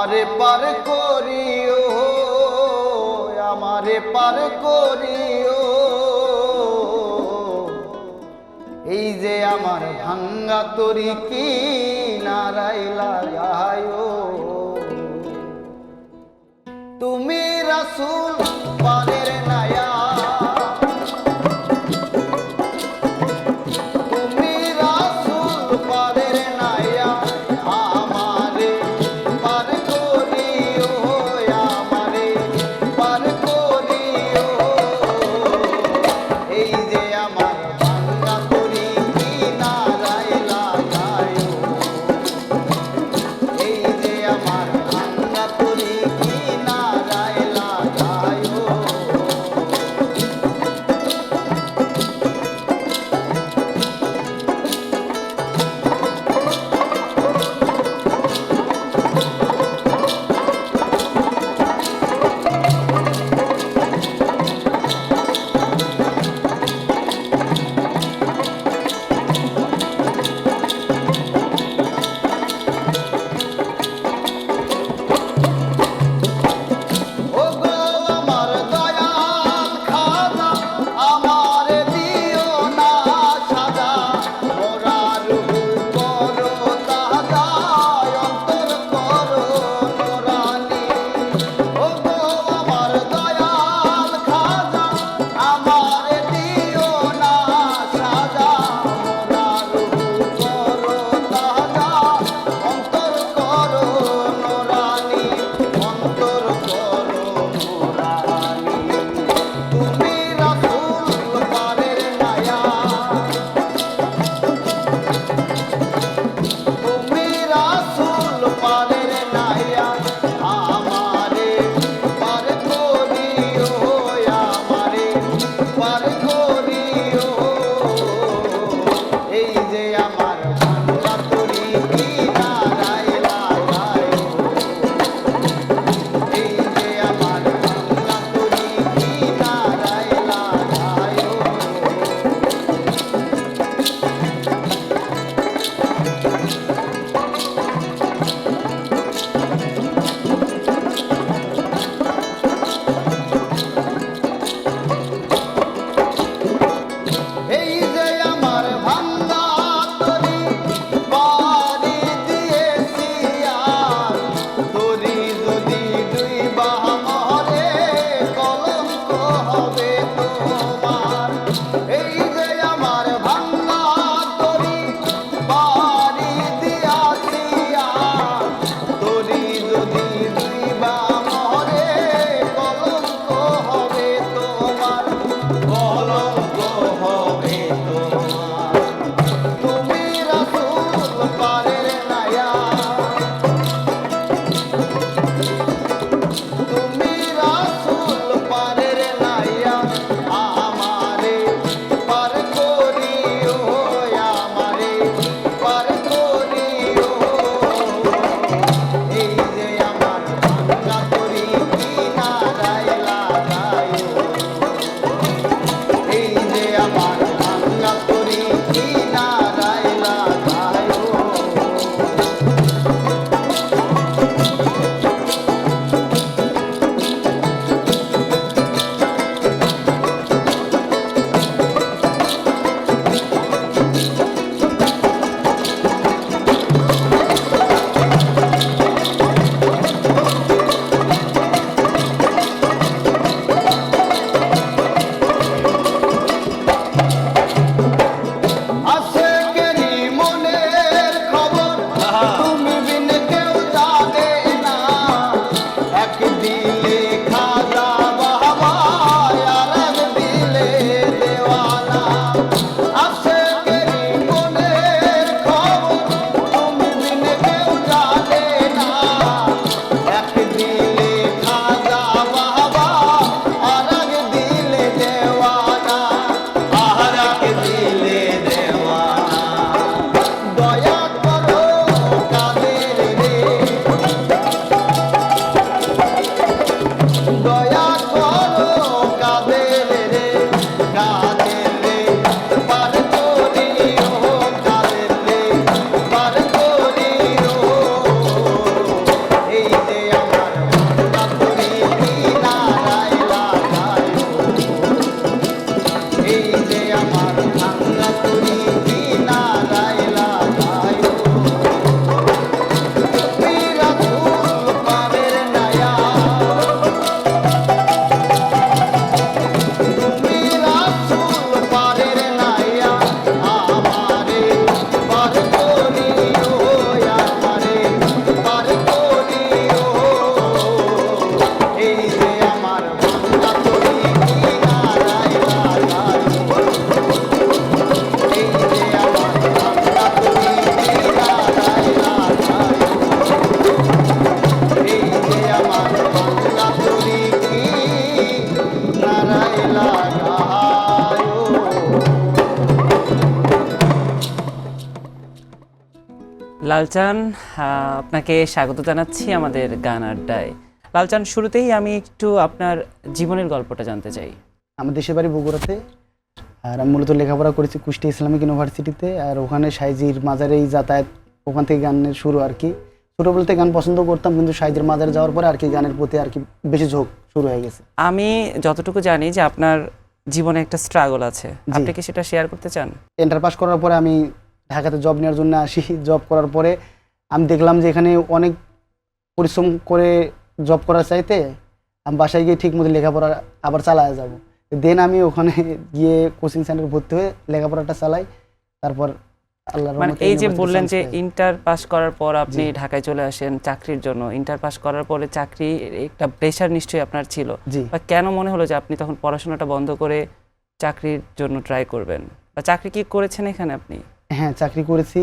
আমারে পার করিও, আমারে পার করিও, এই যে আমার ভাঙ্গা তরি কি নারাই লাগায়ো। তুমি রাসূল পারের নায়া, তুমি রাসূল পারের নায়া, আমারে পার করিও, আমারে পার করিও, এই যে আমার ভাঙ্গা তরি কি নারাই লাগায়ো, এই যে আমার ভাঙ্গা তরি কি নারাই লাগায়ো। লালচান, আপনাকে স্বাগত জানাচ্ছি আমাদের গান আড্ডায়। লালচান, শুরুতেই আমি একটু আপনার জীবনের গল্পটা জানতে চাই। আমার দেশের বাড়ি বগুড়াতে, আর আমি মূলত লেখাপড়া করেছি কুষ্টিয়া ইসলামিক ইউনিভার্সিটিতে। আর ওখানে সাইজির মাজারেই যাতায়াত, ওখান থেকে গানের শুরু আর কি। ছোটো বলতে গান পছন্দ করতাম, কিন্তু সাইজির মাজারে যাওয়ার পরে আর কি গানের প্রতি আর কি বেশি ঝোঁক শুরু হয়ে গেছে। আমি যতটুকু জানি যে আপনার জীবনে একটা স্ট্রাগল আছে, আপনি কি সেটা শেয়ার করতে চান? এন্টার পাস করার পরে আমি ঢাকাতে জব নেওয়ার জন্য আসি। জব করার পরে আমি দেখলাম যে এখানে অনেক পরিশ্রম করে জব করার চাইতে আমি বাসায় গিয়ে ঠিক মতো লেখাপড়া আবার চালায় যাব। দেন আমি ওখানে গিয়ে কোচিং সেন্টার ভর্তি হয়ে লেখাপড়াটা চালাই। তারপর আল্লাহর মানে রহমতে এই যে ইউনিভার্সিটি বললেন যে চান্স পাই। ইন্টার পাস করার পর আপনি ঢাকায় চলে আসেন চাকরির জন্য, ইন্টার পাস করার পরে চাকরি একটা প্রেশার নিশ্চয়ই আপনার ছিল, জি, বা কেন মনে হলো যে আপনি তখন পড়াশোনাটা বন্ধ করে চাকরির জন্য ট্রাই করবেন, বা চাকরি কি করেছেন এখানে আপনি? হ্যাঁ চাকরি করেছি,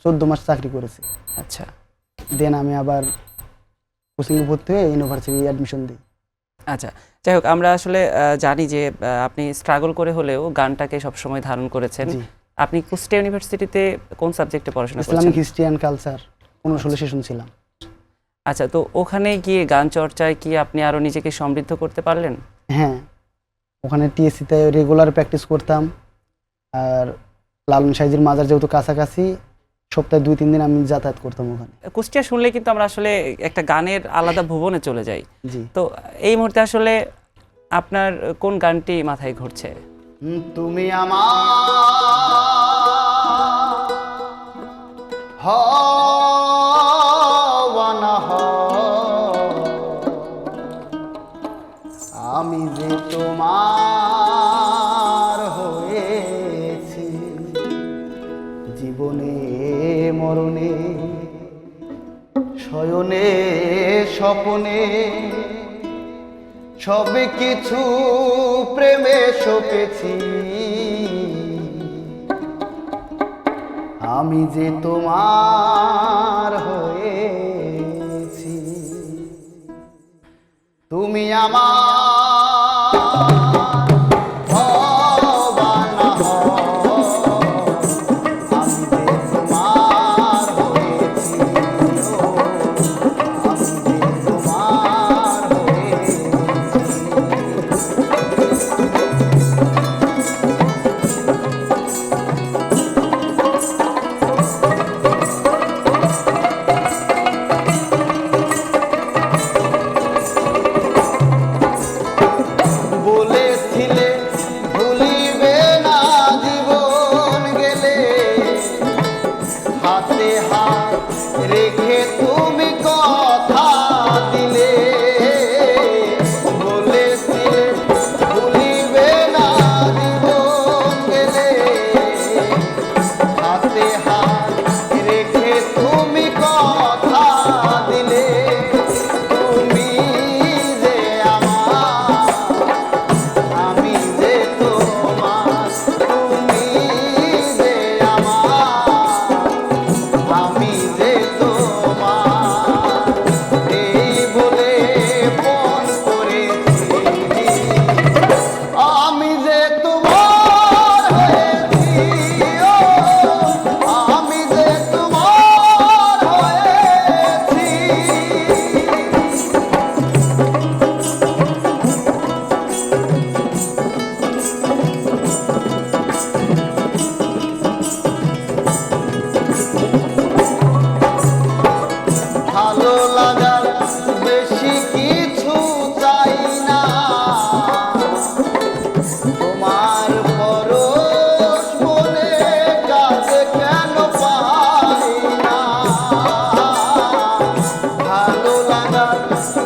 14 মাস চাকরি করেছি। আচ্ছা দেন আমি আবার কোচিংয়ে ভর্তি হয়ে ইউনিভার্সিটি অ্যাডমিশন দিই। আচ্ছা, যাই হোক, আমরা আসলে জানি যে আপনি স্ট্রাগল করে হলেও গানটাকে সবসময় ধারণ করেছেন। জি, আপনি কুষ্টিয়া ইউনিভার্সিটিতে কোন সাবজেক্টে পড়াশোনা ইসলামিক করেছেন? হিস্ট্রি অ্যান্ড কালচার 15-16 সেশন ছিলাম। আচ্ছা, তো ওখানে গিয়ে গান চর্চায় কি আপনি আরো নিজেকে সমৃদ্ধ করতে পারলেন? হ্যাঁ, ওখানে টিএসসিতে রেগুলার প্র্যাকটিস করতাম। আর লালন সাইজির মাজার যেহেতু কাছাকাছি, সপ্তাহে 2-3 দিন আমি যাতায়াত করতাম ওখানে। কুষ্টিয়া শুনলে কিন্তু আমরা আসলে একটা গানের আলাদা ভুবনে চলে যাই। জি, তো এই মুহূর্তে আসলে আপনার কোন গানটি মাথায় ঘুরছে? তুমি আমার হওয়া না হও, আমি যে তোমার হয়েছি, জীবনে মরণে শয়নে স্বপনে সব কিছু প্রেমে সপেছি, আমি যে তোমার হয়েছি। তুমি আমার হবা না হও, আমি যে তোমার হয়েছি, আমি যে তোমার হয়েছি। বলেছিলে ভুলিবে না জীবন গেলে, হাতে হাত রেখে তুমি কথা দিলে। বলেছিলে ভুলিবে না জীবন গেলে, হাতে হাত রেখে তুমি কথা দিলে। তুমি যে আমার, আমি যে তোমার, তুমি যে আমার, আমি যে তোমার, এই বলে মন করেছি, আমি যে তোমার হয়েছি, ও আমি যে তোমার হয়েছি। ভালো লাগার বেশি কিছু চাই না, তোমার পরশ মনে কাছে কেন পাই না। ভালো লাগার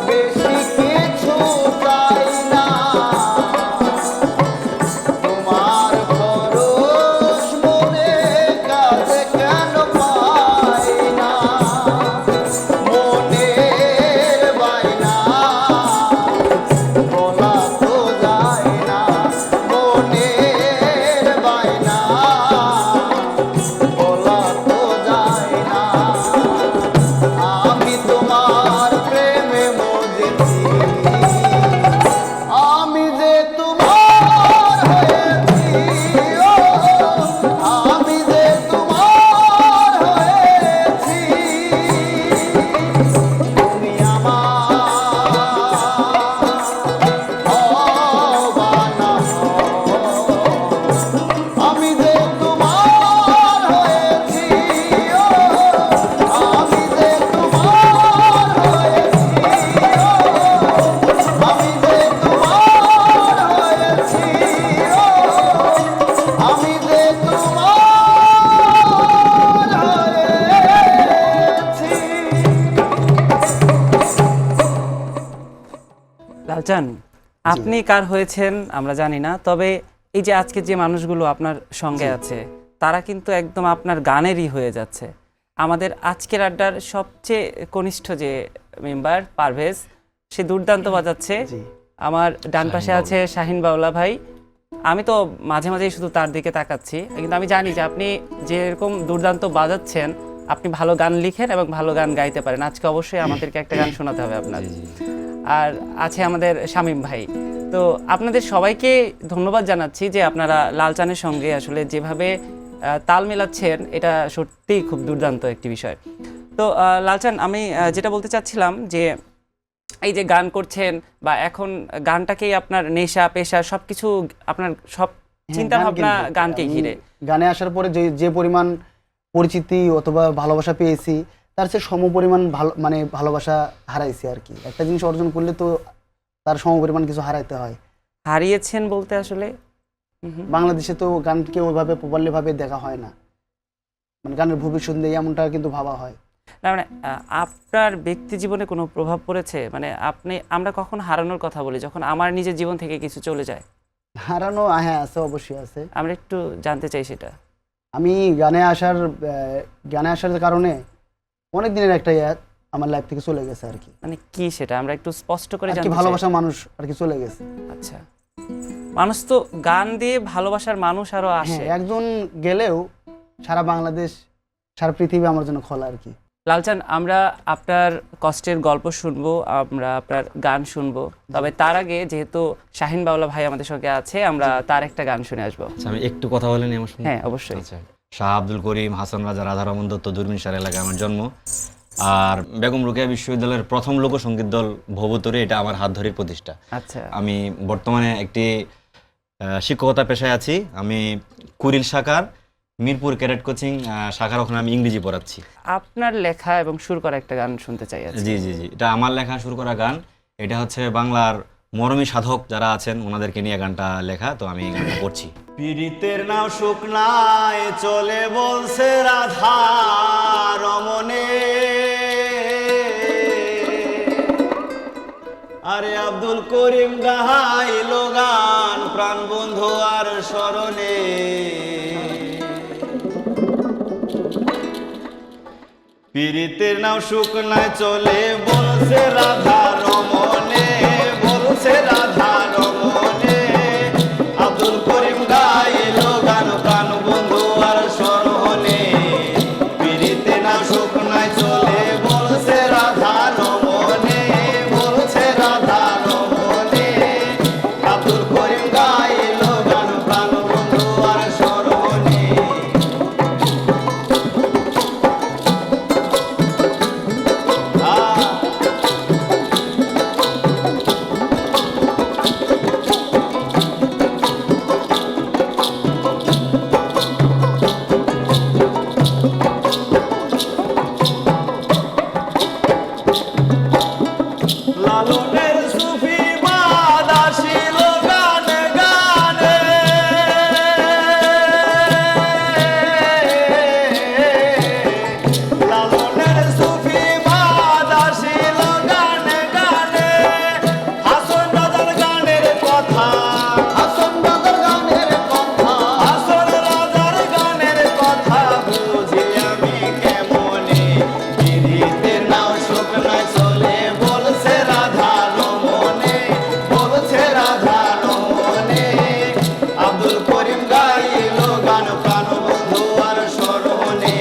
বেশি কিছু চাই না, তোমার পরশ মনে কাছে কেন পাই না। মনের বায়না বলা তো যায় না, মনের বায়না বলা তো যায় না। আমি তোমার প্রেমে মজেছি, আমি যে তোমার হয়েছি, ও আমি যে তোমার হয়েছি। লালচান, আপনি কার হয়েছেন আমরা জানি না, তবে এই যে আজকে যে মানুষগুলো আপনার সঙ্গে আছে তারা কিন্তু একদম আপনার গানেরই হয়ে যাচ্ছে। আমাদের আজকের আড্ডার সবচেয়ে কনিষ্ঠ যে মেম্বার পারভেজ, সে দুর্দান্ত বাজাচ্ছে। জি। আমার ডান পাশে আছে শাহিন বাউলা ভাই। আমি তো মাঝে মাঝেই শুধু তার দিকে তাকাচ্ছি, কিন্তু আমি জানি যে আপনি যেরকম দুর্দান্ত বাজাচ্ছেন, আপনি ভালো গান লিখেন এবং ভালো গান গাইতে পারেন। আজকে অবশ্যই আমাদেরকে একটা গান শোনাতে হবে আপনার। আর আছে আমাদের শামীম ভাই। তো আপনাদের সবাইকে ধন্যবাদ জানাচ্ছি যে আপনারা লালচানের সঙ্গে আসলে যেভাবে তাল মেলাচ্ছেন, এটা সত্যিই খুব দুর্দান্ত একটি বিষয়। তো লালচান, আমি যেটা বলতে চাচ্ছিলাম যে এই যে গান করছেন বা এখন গানটাকেই আপনার নেশা পেশা সবকিছু, আপনার সব চিন্তা ভাবনা গানকে ঘিরে। গানে আসার পরে যে যে পরিমাণ পরিচিতি অথবা ভালোবাসা পেয়েছি, তার চেয়ে সম পরিমাণ মানে ভালোবাসা হারাইছি আর কি। একটা জিনিস অর্জন করলে তো তার সম পরিমাণ কিছু হারাইতে হয়। হারিয়েছেন বলতে আসলে বাংলাদেশে তো গানকে ওইভাবে প্রপারলি ভাবে দেখা হয় না, মানে গানের ভবিষ্যৎ নেই এমনটা কিন্তু ভাবা হয় না। মানে আপনার ব্যক্তি জীবনে কোনো প্রভাব পড়েছে? মানে আমরা কখন হারানোর কথা বলি যখন আমার নিজের জীবন থেকে কিছু চলে যায়? হারানো হ্যাঁ আছে, অবশ্যই আছে। আমরা একটু জানতে চাই সেটা। আমি গানে আসার কারণে অনেক দিনের একটা আমার লাইফ থেকে চলে গেছে আর কি। মানে কি সেটা আমরা একটু স্পষ্ট করে জানতে জানতে চাই। ভালোবাসা মানুষ আর কি চলে গেছে। আচ্ছা, মানুষ তো গান দিয়ে ভালোবাসার মানুষ আরো আসে। একজন গেলেও সারা বাংলাদেশ সারা পৃথিবী আমার জন্য খোলা আর কি। লালচান, আমরা আপনার কষ্টের গল্প শুনবো, আমরা আপনার গান শুনবো, তবে তার আগে যেহেতু শাহিন বাউলা ভাই আমাদের সঙ্গে আছে, আমরা তার একটা গান শুনে আসবো। আমি একটু কথা বলে নিই আমার সঙ্গে। হ্যাঁ, অবশ্যই। আচ্ছা, শাহ আব্দুল করিম, হাসান রাজা, রাধারমন দত্ত, দুর্মিনসার এলাকায় আমার জন্ম। আর বেগম রোকেয়া বিশ্ববিদ্যালয়ের প্রথম লোকসঙ্গীত দল ভবতরে, এটা আমার হাত ধরে প্রতিষ্ঠা। আচ্ছা, আমি বর্তমানে একটি শিক্ষকতা পেশায় আছি। আমি কুড়িল শাখার মিরপুর ক্যাডেট কোচিং শাখার, ওখানে আমি ইংরেজি পড়াচ্ছি। আপনার লেখা এবং সুর করা একটা গান শুনতে চাই আজকে। জি জি জি, এটা আমার লেখা সুর করা গান। এটা হচ্ছে বাংলার মরমী সাধক যারা আছেন ওনাদেরকে নিয়ে গানটা লেখা, তো আমি এই গানটা করছি। পীড়িতের নাও শুকনায় চলে বলছে রাধা রমনে, আরে আব্দুল করিম গাইল গান প্রাণ বন্ধু আর স্মরণে। পীড়িতের নাও শুকনায় চলে বলছে রাধা রমনে, বলছে রাধা রমনে। আব্দুল করিম গাইল গান প্রাণ বন্ধু আর স্মরণে। পীড়িতের নাও শুকনায় চলে বলছে রাধা রমনে, বলছে রাধা রমনে। আব্দুল করিম গাইল গান প্রাণ বন্ধু আর স্মরণে। লালনের সুফি বাদাসিল গানে গানে, লালনের সুফি বাদাসিল গানে গানে। হাসন রাজার গানের কথা, হাসন রাজার গানের কথা, হাসন রাজার গানের কথা বুঝি আমি কেমনে। পীড়িতের নাও শুকনায় চলে বলছে রাধা রমনে, বলছে রাধা রমনে। আব্দুল করিম গাইল গান প্রাণ বন্ধু আর স্মরণে।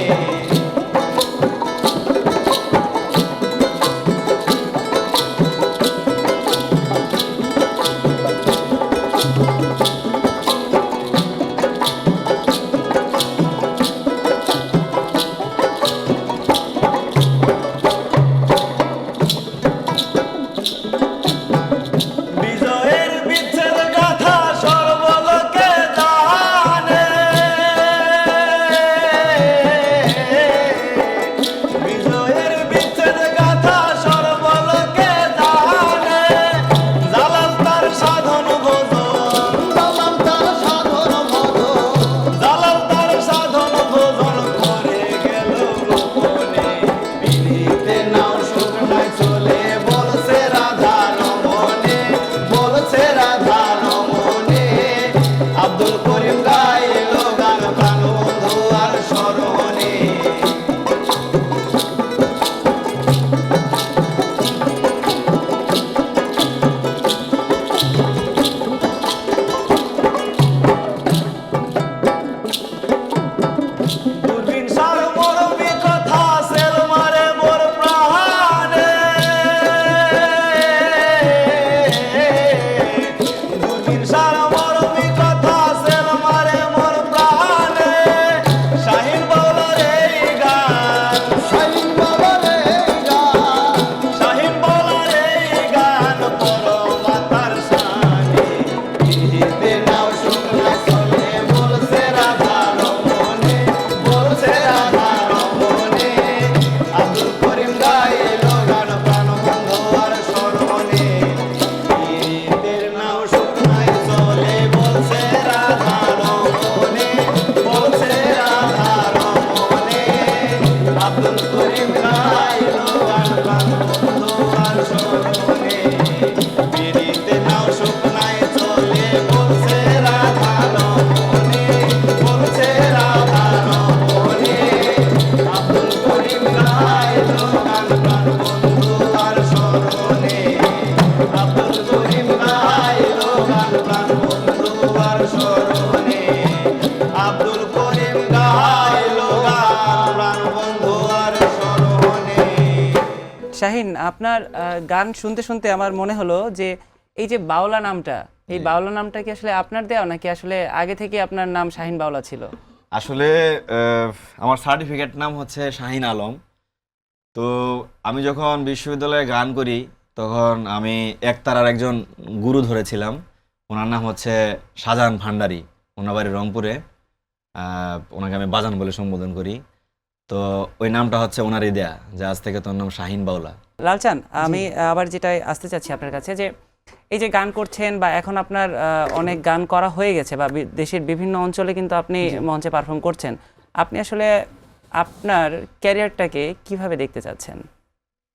বিজয়ের বিচ্ছেদ গাথা সর্বলোকে জানে, বিজয়ের বিচ্ছেদ গাথা সর্বলোকে জানে। জালাল তার সাধন ভোজন, জালাল তার সাধন ভোজন, জালাল তার সাধন ভোজন করে গেল গোপনে। পীড়িতের নাও শুকনায় চলে বলছে রাধা আব্দুল করিম গাইলো গান প্রাণ বন্ধু আর স্মরণে আব্দুল করিম গাইলো গান প্রাণ বন্ধু আর স্মরণে শাহিন, আপনার গান শুনতে শুনতে আমার মনে হলো যে এই যে বাউলা নামটা, এই বাউলা নামটা কি আসলে আপনার দেওয়া নাকি আসলে আগে থেকে আপনার নাম শাহিন বাউলা ছিল? আসলে আমার সার্টিফিকেট নাম হচ্ছে শাহিন আলম। তো আমি যখন বিশ্ববিদ্যালয়ে গান করি তখন আমি একতারার একজন গুরু ধরেছিলাম, ওনার নাম হচ্ছে শাহজাহান ভান্ডারী, ওনার বাড়ি রংপুরে। ওনাকে আমি বাজান বলে সম্বোধন করি। তো ওই নামটা হচ্ছে ওনারই দেয়া, যে আজ থেকে তোর নাম শাহিন বাউলা। লালচান, আমি আবার যেটাই আসতে চাচ্ছি আপনার কাছে, যে এই যে গান করছেন বা এখন আপনার অনেক গান করা হয়ে গেছে বা দেশের বিভিন্ন অঞ্চলে কিন্তু আপনি মঞ্চে পারফর্ম করছেন, আপনি আসলে আপনার ক্যারিয়ারটাকে কিভাবে দেখতে চাচ্ছেন?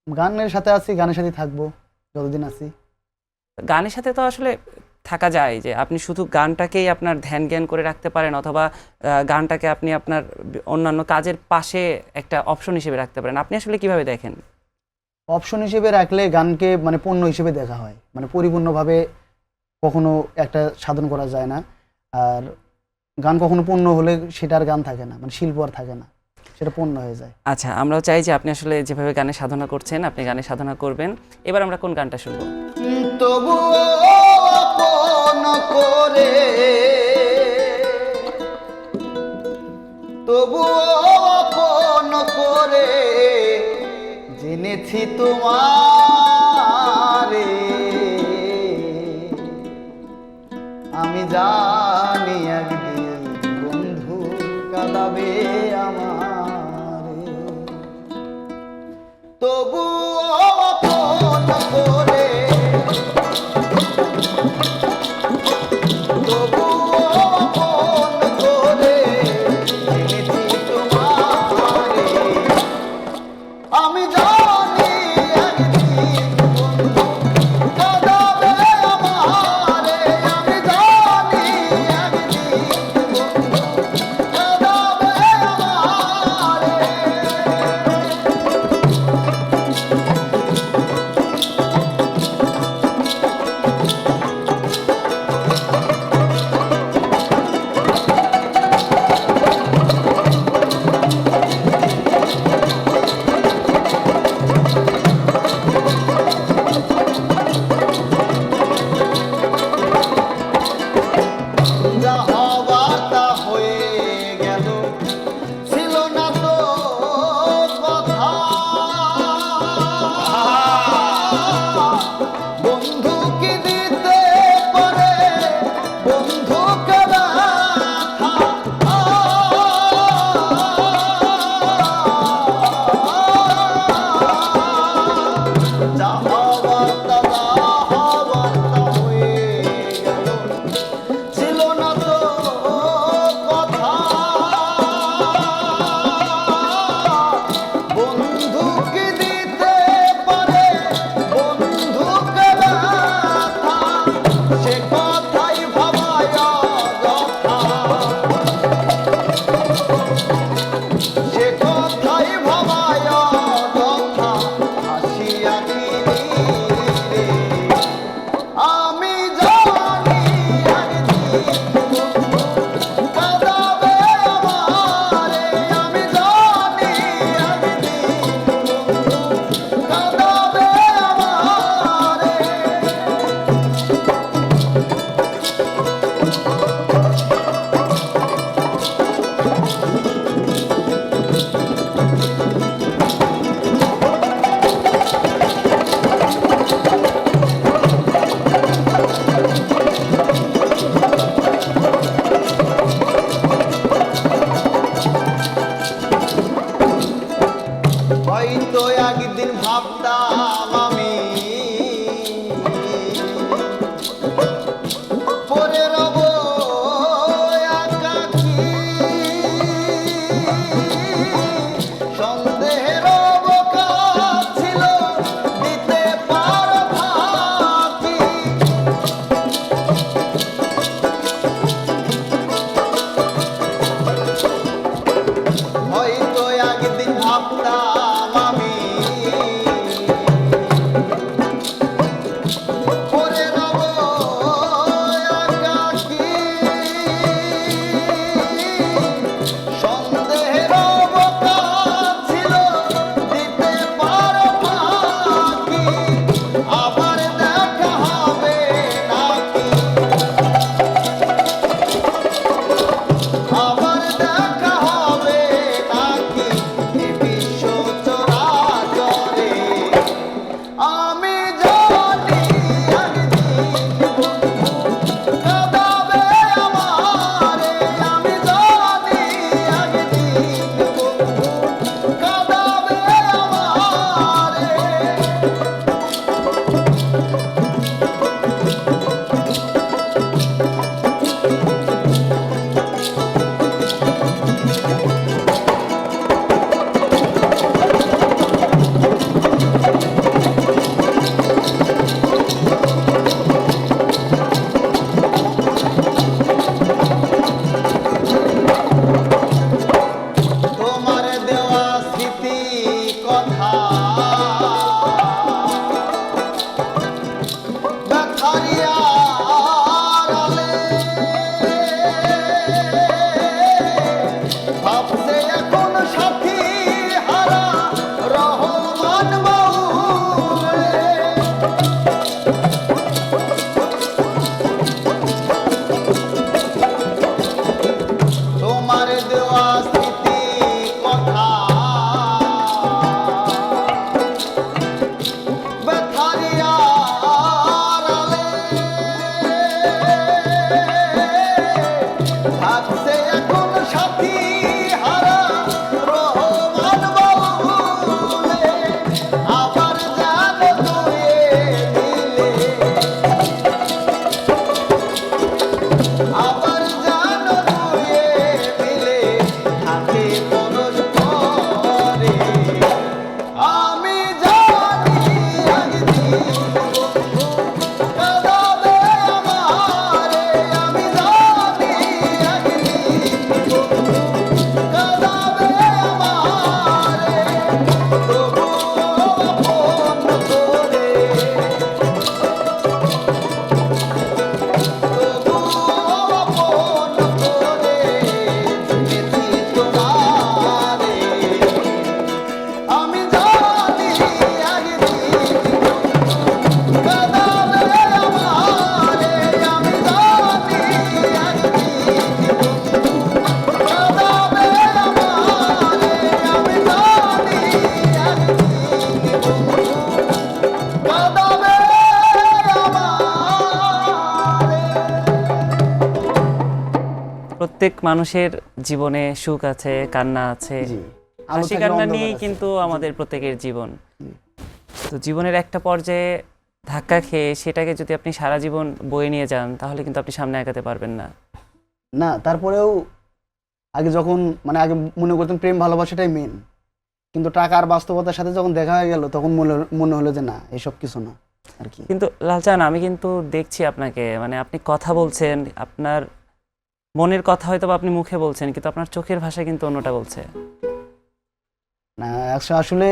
গানের সাথে আছি, গানের সাথে থাকবো যতদিন আছি। গানের সাথে তো আসলে থাকা যায় যে আপনি শুধু গানটাকেই আপনার ধ্যান জ্ঞান করে রাখতে পারেন, অথবা গানটাকে আপনি আপনার অন্যান্য কাজের পাশে একটা অপশন হিসেবে রাখতে পারেন। আপনি আসলে কিভাবে দেখেন? অপশন হিসেবে রাখলে গানকে মানে পণ্য হিসেবে দেখা হয়, মানে পরিপূর্ণভাবে কখনো একটা সাধন করা যায় না। আর গান কখনো পণ্য হলে সেটা আর গান থাকে না, মানে শিল্প আর থাকে না, সেটা পণ্য হয়ে যায়। আচ্ছা, আমরাও চাই যে আপনি আসলে যেভাবে গানে সাধনা করছেন আপনি গানে সাধনা করবেন। এবার আমরা কোন গানটা শুনবো? তবুও আপন করে জেনেছি তোমারে, আমি জানি একদিন বন্ধু কাঁদাবে আমারে, তবুও আপন করে আমি জানি একদিন বন্ধু কাঁদাবে আমারে, আমি জানি প্রত্যেক মানুষের জীবনে সুখ আছে, কান্না আছে, জি আলো হাসি থাকলে কান্না অন্ধকার নিয়েই আছে। কিন্তু আমাদের প্রত্যেকের জীবন। তো জীবনের একটা পর্যায়ে ধাক্কা খেয়ে সেটাকে যদি আপনি সারা জীবন বয়ে নিয়ে যান তাহলে কিন্তু আপনি সামনে আগাতে পারবেন না। না তারপরেও আগে যখন মানে আগে মনে করতাম প্রেম ভালোবাসাটাই মেন, কিন্তু টাকার বাস্তবতার সাথে যখন দেখা হয়ে গেল তখন মনে হলো যে না এসব কিছু না আর কি। কিন্তু লালচান, আমি কিন্তু দেখছি আপনাকে, মানে আপনি কথা বলছেন, আপনার মনের কথা হয়তো বা আপনি মুখে বলছেন, কিন্তু আপনার চোখের ভাষা কিন্তু অন্যটা বলছে। না আসলে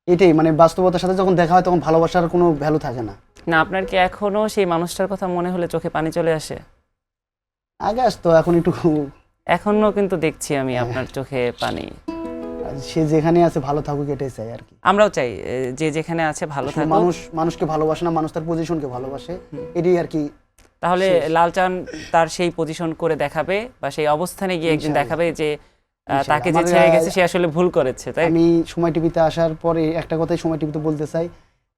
এটাই মানে বাস্তবতার সাথে যখন দেখা হয় তখন ভালোবাসার কোনো ভ্যালু থাকে না। না, আপনার কি এখনো সেই মানুষটার কথা মনে হলে চোখে পানি চলে আসে? আগে আসতো, এখন একটু এখনো কিন্তু দেখছি আমি আপনার চোখে পানি। সে যেখানে আছে ভালো থাকুক এটাই চাই আর কি। আমরাও চাই যে যেখানে আছে ভালো আসলে থাকুক। মানুষকে ভালোবাসে না, মানুষ তার পজিশনকে ভালোবাসে, এটাই আর কি। তাহলে শেষ। লালচান তার সেই পজিশন করে দেখাবে বা সেই অবস্থানে গিয়ে একদিন ইনশাআল্লাহ। দেখাবে যে তাকে যে আমার, ছেড়ে গেছে সে আসলে ভুল করেছে, তাই? আমি সময় টিভিতে আসার পরে একটা কথাই সময় টিভিতে বলতে চাই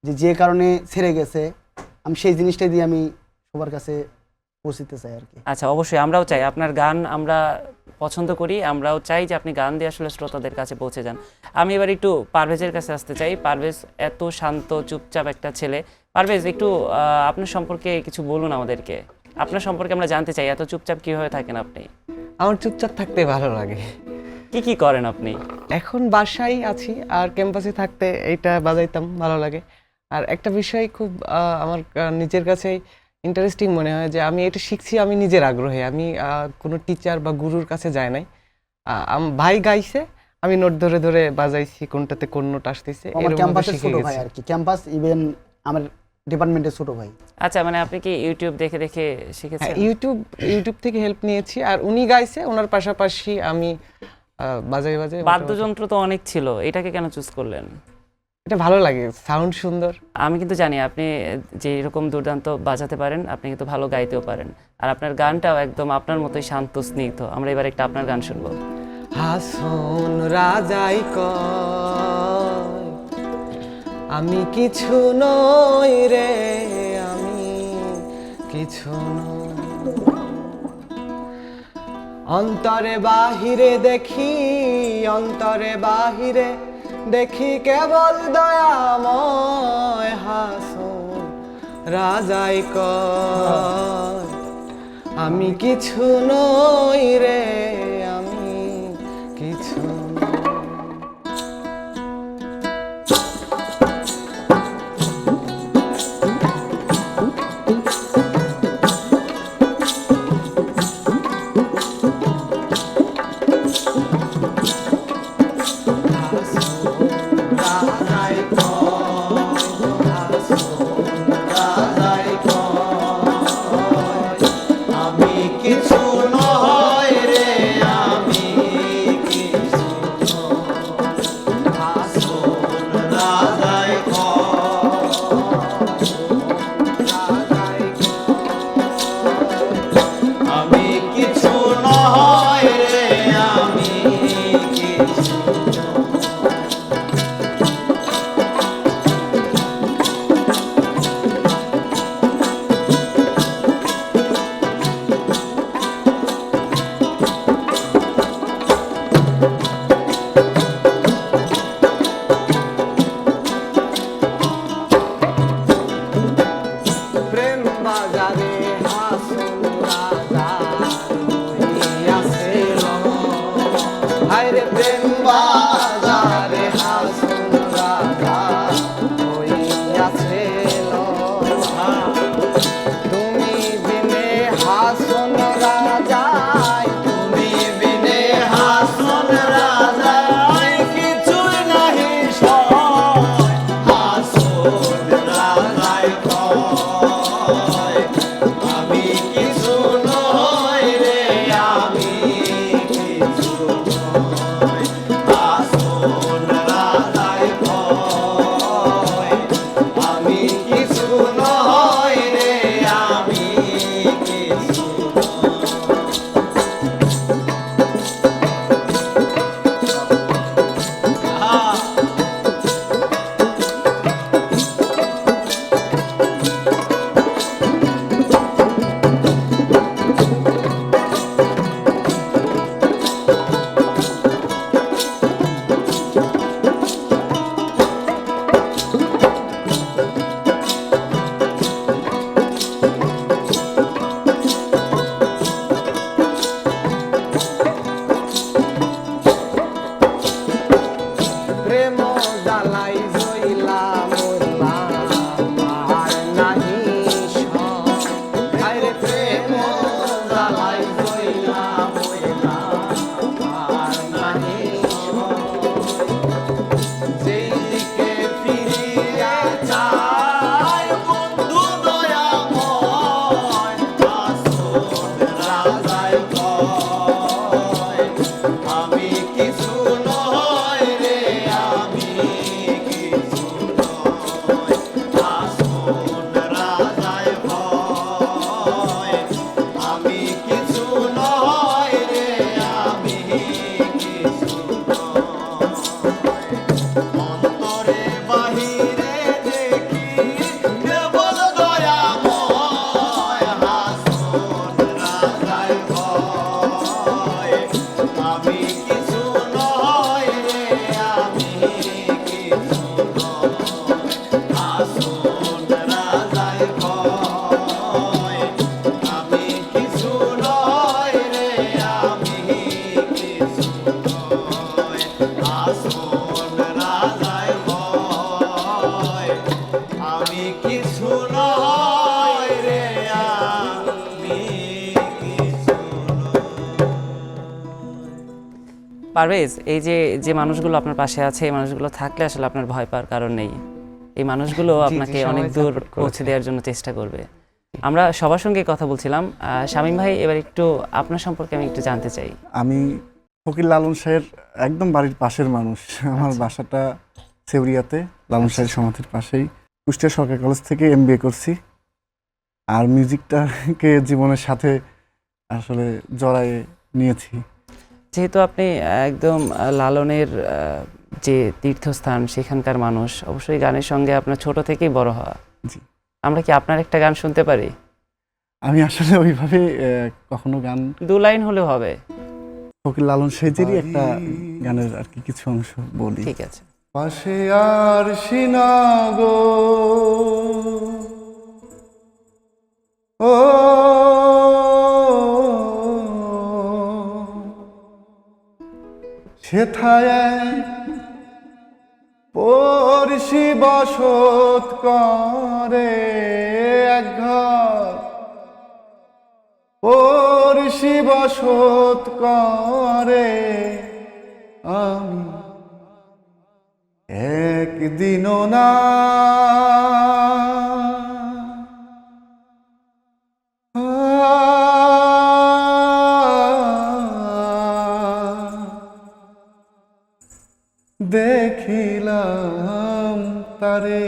যে যে কারণে ছেড়ে গেছে আমি সেই জিনিসটাই দিয়ে আমি সবার কাছে পৌঁছতে চাই আর কি। আচ্ছা, অবশ্যই আমরাও চাই, আপনার গান আমরা পছন্দ করি, আমরাও চাই যে আপনি গান দিয়ে আসলে শ্রোতাদের কাছে পৌঁছে যান। আমি এবার একটু পারভেজের কাছে আসতে চাই। পারভেজ এত শান্ত চুপচাপ একটা ছেলে। পারভেজ, একটু আপনার সম্পর্কে কিছু বলুন আমাদেরকে। আপনার সম্পর্কে আমরা জানতে চাই, এত চুপচাপ কিভাবে থাকেন আপনি? আমার চুপচাপ থাকতে ভালো লাগে। কি কি করেন আপনি? এখন বাসায় আছি আর ক্যাম্পাসে থাকতে এইটা বাজাইতাম, ভালো লাগে। আর একটা বিষয় খুব আমার নিজের কাছে ইন্টারেস্টিং মনে হয় যে আমি এটা শিখছি আমি নিজের আগ্রহে, আমি কোনো টিচার বা গুরুর কাছে যাই নাই। ভাই গাইছে, আমি নোট ধরে ধরে বাজাইছি, কোনটাতে কোন নোট আসতেছে, আমার এরকম ক্যাম্পাসের শিখে ছোট ভাই গেছি। আর কি, ক্যাম্পাস ইভেন আমার ডিপার্টমেন্টের ছোট ভাই। আচ্ছা, মানে আপনি কি ইউটিউব দেখে দেখে শিখেছেন? হ্যাঁ, ইউটিউব থেকে হেল্প নিয়েছি, আর উনি গাইছে, ওনার পাশাপাশি আমি বাজাই বাজাই বাদ্যযন্ত্র তো অনেক ছিল, এটাকে কেন চুজ করলেন? এটা ভালো লাগে, সাউন্ড সুন্দর। আমি কিন্তু জানি আপনি যে এরকম দুর্দান্ত বাজাতে পারেন, আপনি কিন্তু ভালো গাইতেও পারেন, আর আপনার গানটাও একদম আপনার মতোই শান্ত স্নিগ্ধ। আমরা এবার একটা আপনার গান শুনবো। হাসন রাজাই কয় আমি কিছু নই রে, আমি কিছু নই। অন্তরে বাহিরে দেখি, অন্তরে বাহিরে দেখি কেবল দয়াময়। হাসন রাজাই কয় আমি কিছু নই রে, আমি কিছু নই। আমি কিছু নয় রে, আমি কিছু আসন রাজাই আমি কিছু নয় রে, আমি কিছু প্রেম বাজারে হাসন রাজা হইয়াছিল, হায়রে প্রেম বাজারে হাসন রাজা হইয়াছিল। তুমি বিনে হাসন রাজায়, তুমি বিনে হাসন রাজাই কিছুই নাহি সয়। হাসন রাজাই কয় আমি কিছু নই রে, আমি কিছু নই। হাসন রাজাই কয় আমি কিছু নই রে, আমি কিছু পারভেজ, এই যে যে মানুষগুলো আপনার পাশে আছে, এই মানুষগুলো থাকলে আসলে আপনার ভয় পাওয়ার কারণ নেই। এই মানুষগুলো জি, আপনাকে সবাই অনেক দূর support করেছে। পৌঁছে দেওয়ার জন্য চেষ্টা করবে। আমরা সবার সঙ্গে কথা বলছিলাম। শামীম ভাই, এবার একটু আপনার সম্পর্কে আমি একটু জানতে চাই। আমি ফকির লালন শাহের একদম বাড়ির পাশের মানুষ। আমার বাসাটা সেউরিয়াতে, লালন শাহের সমাধির পাশেই। কুষ্টিয়া সরকারি কলেজ থেকে MBA করছি। আর মিউজিকটাকে জীবনের সাথে আসলে জড়ায়ে নিয়েছি। যেহেতু আপনি একদম লালনের যে তীর্থস্থান, সেখানকার মানুষ, অবশ্যই গানের সঙ্গে আপনার ছোট থেকেই বড় হওয়া। জি। আমরা কি আপনার একটা গান শুনতে পারি? আমি আসলে ওইভাবে কখনো গান, 2 লাইন হলেও হবে। ফকির লালন শাহেরই একটা গানের আর কি কিছু অংশ বলি। ঠিক আছে। পাশে আর সিনাগো ও সেথায় পড়শি বসত করে এক ঘর, পড়শি বসত করে আমি একদিনও না দেখিলাম তারে।